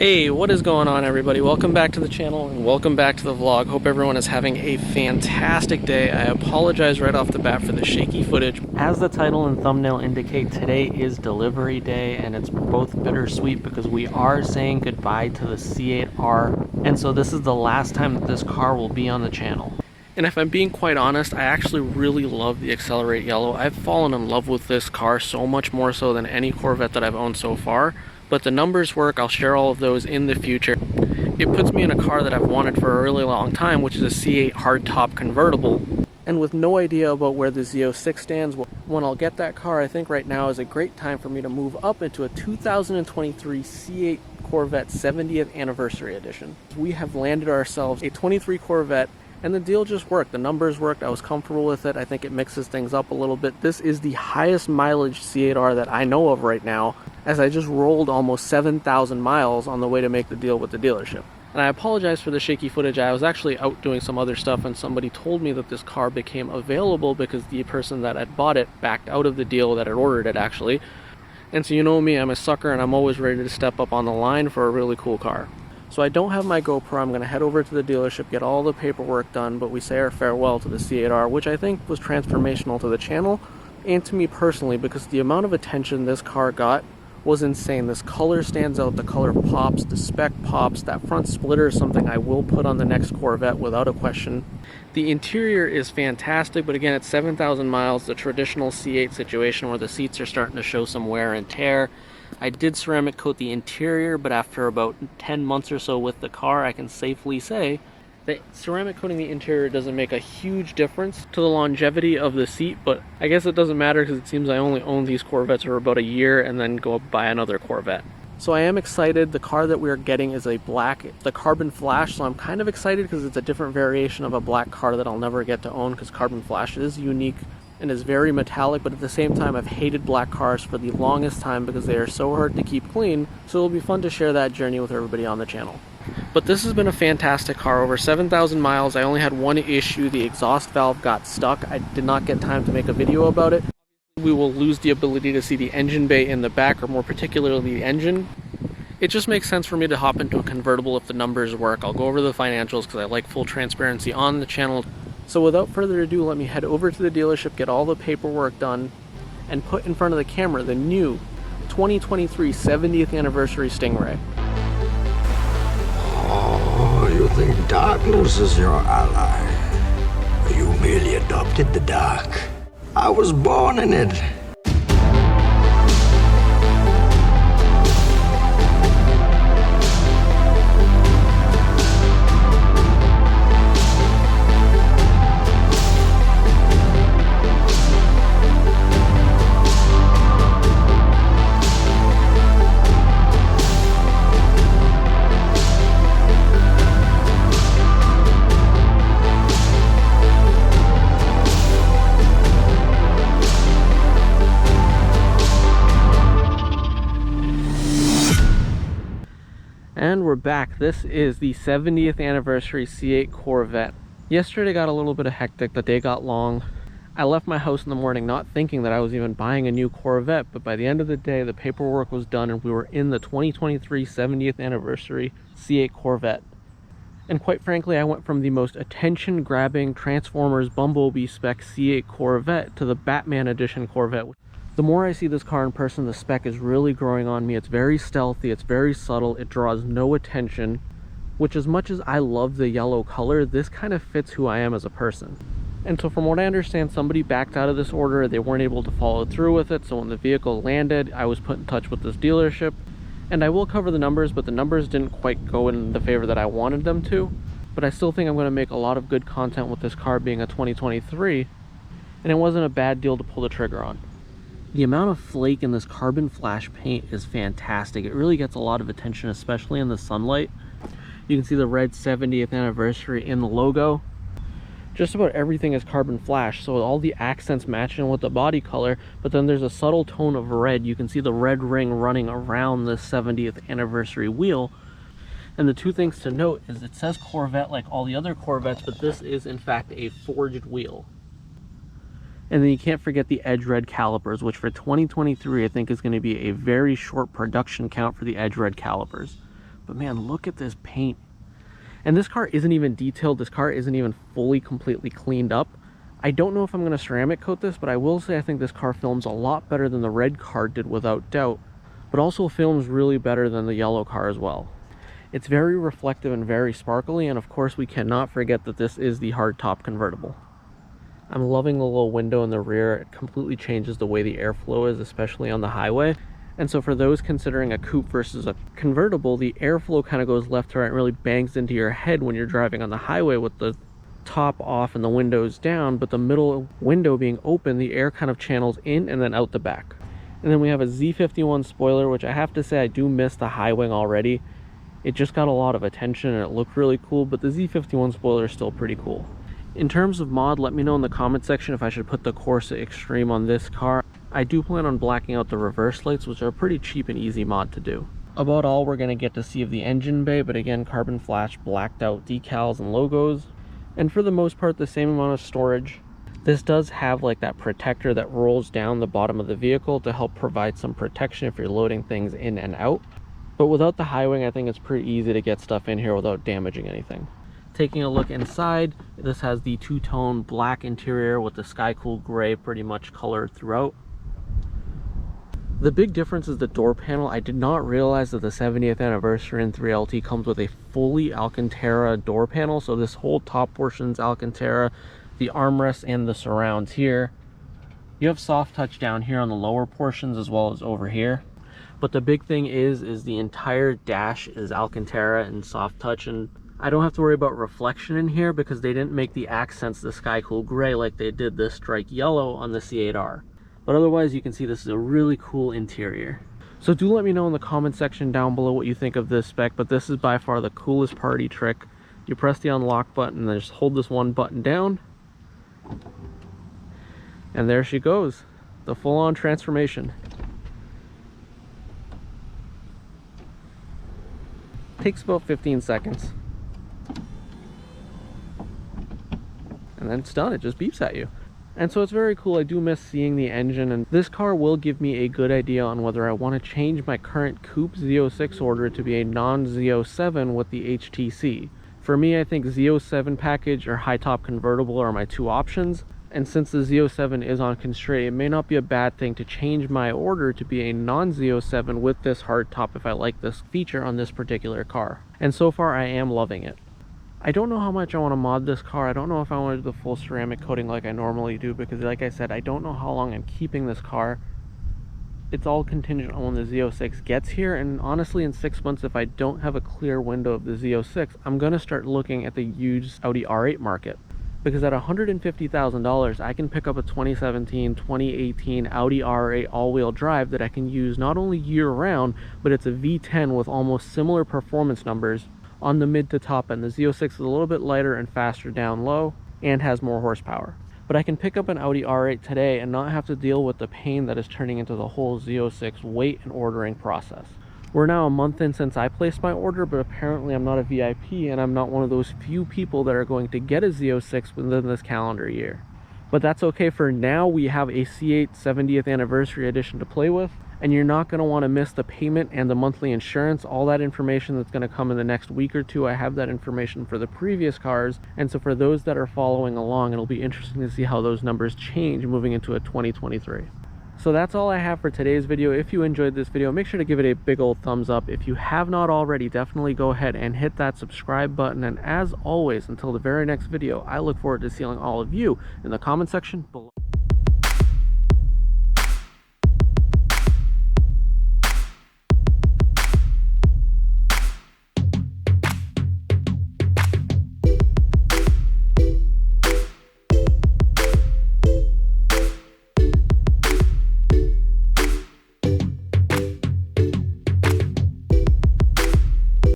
Hey, what is going on, everybody? Welcome back to the channel and welcome back to the vlog. Hope everyone is having a fantastic day. I apologize right off the bat for the shaky footage. As the title and thumbnail indicate, today is delivery day, and it's both bittersweet because we are saying goodbye to the C8R, and so this is the last time that this car will be on the channel. And if I'm being quite honest, I actually really love the Accelerate Yellow. I've fallen in love with this car so much more so than any Corvette that I've owned so far. But the numbers work. I'll share all of those in the future. It puts me in a car that I've wanted for a really long time, which is a C8 hardtop convertible. And with no idea about where the Z06 stands, when I'll get that car, I think right now is a great time for me to move up into a 2023 C8 Corvette 70th Anniversary Edition. We have landed ourselves a 23 Corvette, and the deal just worked. The numbers worked. I was comfortable with it. I think it mixes things up a little bit. This is the highest mileage C8R that I know of right now, as I just rolled almost 7,000 miles on the way to make the deal with the dealership. And I apologize for the shaky footage. I was actually out doing some other stuff, and somebody told me that this car became available because the person that had bought it backed out of the deal that had ordered it, actually. And so you know me, I'm a sucker, and I'm always ready to step up on the line for a really cool car. So I don't have my GoPro. I'm going to head over to the dealership, get all the paperwork done, but we say our farewell to the C8R, which I think was transformational to the channel and to me personally, because the amount of attention this car got was insane. This color stands out, the color pops, the spec pops. That front splitter is something I will put on the next Corvette without a question. The interior is fantastic, but again, it's 7,000 miles, the traditional C8 situation where the seats are starting to show some wear and tear. I did ceramic coat the interior, but after about 10 months or so with the car, I can safely say that ceramic coating the interior doesn't make a huge difference to the longevity of the seat, but I guess it doesn't matter because it seems I only own these Corvettes for about a year and then go buy another Corvette. So I am excited. The car that we are getting is a black, the Carbon Flash, so I'm kind of excited because it's a different variation of a black car that I'll never get to own, because Carbon Flash is unique and is very metallic, but at the same time I've hated black cars for the longest time because they are so hard to keep clean, so it'll be fun to share that journey with everybody on the channel. But this has been a fantastic car. Over 7,000 miles. I only had one issue. The exhaust valve got stuck. I did not get time to make a video about it. We will lose the ability to see the engine bay in the back, or more particularly the engine. It just makes sense for me to hop into a convertible if the numbers work. I'll go over the financials because I like full transparency on the channel. So without further ado, let me head over to the dealership, get all the paperwork done, and put in front of the camera the new 2023 70th Anniversary Stingray. Oh, you think darkness is your ally? You merely adopted the dark. I was born in it. And we're back. This is the 70th Anniversary C8 Corvette. Yesterday got a little bit hectic. The day got long. I left my house in the morning not thinking that I was even buying a new Corvette, but by the end of the day, the paperwork was done and we were in the 2023 70th Anniversary C8 Corvette. And quite frankly, I went from the most attention-grabbing Transformers Bumblebee spec C8 Corvette to the Batman Edition Corvette. The more I see this car in person, the spec is really growing on me. It's very stealthy, it's very subtle, it draws no attention, which, as much as I love the yellow color, this kind of fits who I am as a person. And so from what I understand, somebody backed out of this order. They weren't able to follow through with it, so when the vehicle landed, I was put in touch with this dealership. And I will cover the numbers, but the numbers didn't quite go in the favor that I wanted them to. But I still think I'm going to make a lot of good content with this car being a 2023, and it wasn't a bad deal to pull the trigger on. The amount of flake in this Carbon Flash paint is fantastic. It really gets a lot of attention, especially in the sunlight. You can see the red 70th anniversary in the logo. Just about everything is Carbon Flash, so all the accents matching with the body color, but then there's a subtle tone of red. You can see the red ring running around the 70th anniversary wheel. And the two things to note is it says Corvette like all the other Corvettes, but this is in fact a forged wheel. And then you can't forget the edge red calipers, which for 2023 I think is going to be a very short production count for the edge red calipers. But man, look at this paint. And this car isn't even detailed. This car isn't even fully, completely cleaned up. I don't know if I'm going to ceramic coat this, but I will say I think this car films a lot better than the red car did without doubt, but also films really better than the yellow car as well. It's very reflective and very sparkly, and of course we cannot forget that this is the hardtop convertible. I'm loving the little window in the rear. It completely changes the way the airflow is, especially on the highway. And so for those considering a coupe versus a convertible, the airflow kind of goes left to right and really bangs into your head when you're driving on the highway with the top off and the windows down, but the middle window being open, the air kind of channels in and then out the back. And then we have a Z51 spoiler, which I have to say I do miss the high wing already. It just got a lot of attention and it looked really cool, but the Z51 spoiler is still pretty cool. In terms of mod, let me know in the comment section if I should put the Corsa Extreme on this car. I do plan on blacking out the reverse lights, which are a pretty cheap and easy mod to do. About all we're going to get to see of the engine bay, but again, carbon flash blacked out decals and logos. And for the most part, the same amount of storage. This does have like that protector that rolls down the bottom of the vehicle to help provide some protection if you're loading things in and out. But without the high wing, I think it's pretty easy to get stuff in here without damaging anything. Taking a look inside, this has the two-tone black interior with the sky cool gray pretty much colored throughout. The big difference is the door panel. I did not realize that the 70th anniversary in 3LT comes with a fully Alcantara door panel. So this whole top portion is Alcantara, the armrests and the surrounds here. You have soft touch down here on the lower portions as well as over here. But the big thing is the entire dash is Alcantara and soft touch, and I don't have to worry about reflection in here because they didn't make the accents the sky cool gray like they did the strike yellow on the C8R. But otherwise, you can see this is a really cool interior. So do let me know in the comment section down below what you think of this spec, but this is by far the coolest party trick. You press the unlock button and then just hold this one button down. And there she goes, the full-on transformation. Takes about 15 seconds. And then it's done, it just beeps at you. And so it's very cool. I do miss seeing the engine, and this car will give me a good idea on whether I want to change my current coupe Z06 order to be a non-Z07 with the HTC. For me, I think Z07 package or high top convertible are my two options. And since the Z07 is on constraint, it may not be a bad thing to change my order to be a non-Z07 with this hard top if I like this feature on this particular car. And so far, I am loving it. I don't know how much I want to mod this car. I don't know if I want to do the full ceramic coating like I normally do, because like I said, I don't know how long I'm keeping this car. It's all contingent on when the Z06 gets here, and honestly in 6 months, if I don't have a clear window of the Z06, I'm going to start looking at the used Audi R8 market. Because at $150,000, I can pick up a 2017, 2018 Audi R8 all-wheel drive that I can use not only year-round, but it's a V10 with almost similar performance numbers on the mid to top end. The Z06 is a little bit lighter and faster down low and has more horsepower. But I can pick up an Audi R8 today and not have to deal with the pain that is turning into the whole Z06 wait and ordering process. We're now a month in since I placed my order, but apparently I'm not a VIP and I'm not one of those few people that are going to get a Z06 within this calendar year. But that's okay. For now, we have a C8 70th anniversary edition to play with, and you're not going to want to miss the payment and the monthly insurance. All that information that's going to come in the next week or two. I have that information for the previous cars, and so for those that are following along, it'll be interesting to see how those numbers change moving into a 2023. So that's all I have for today's video. If you enjoyed this video, make sure to give it a big old thumbs up. If you have not already, definitely go ahead and hit that subscribe button. And as always, until the very next video, I look forward to seeing all of you in the comment section below.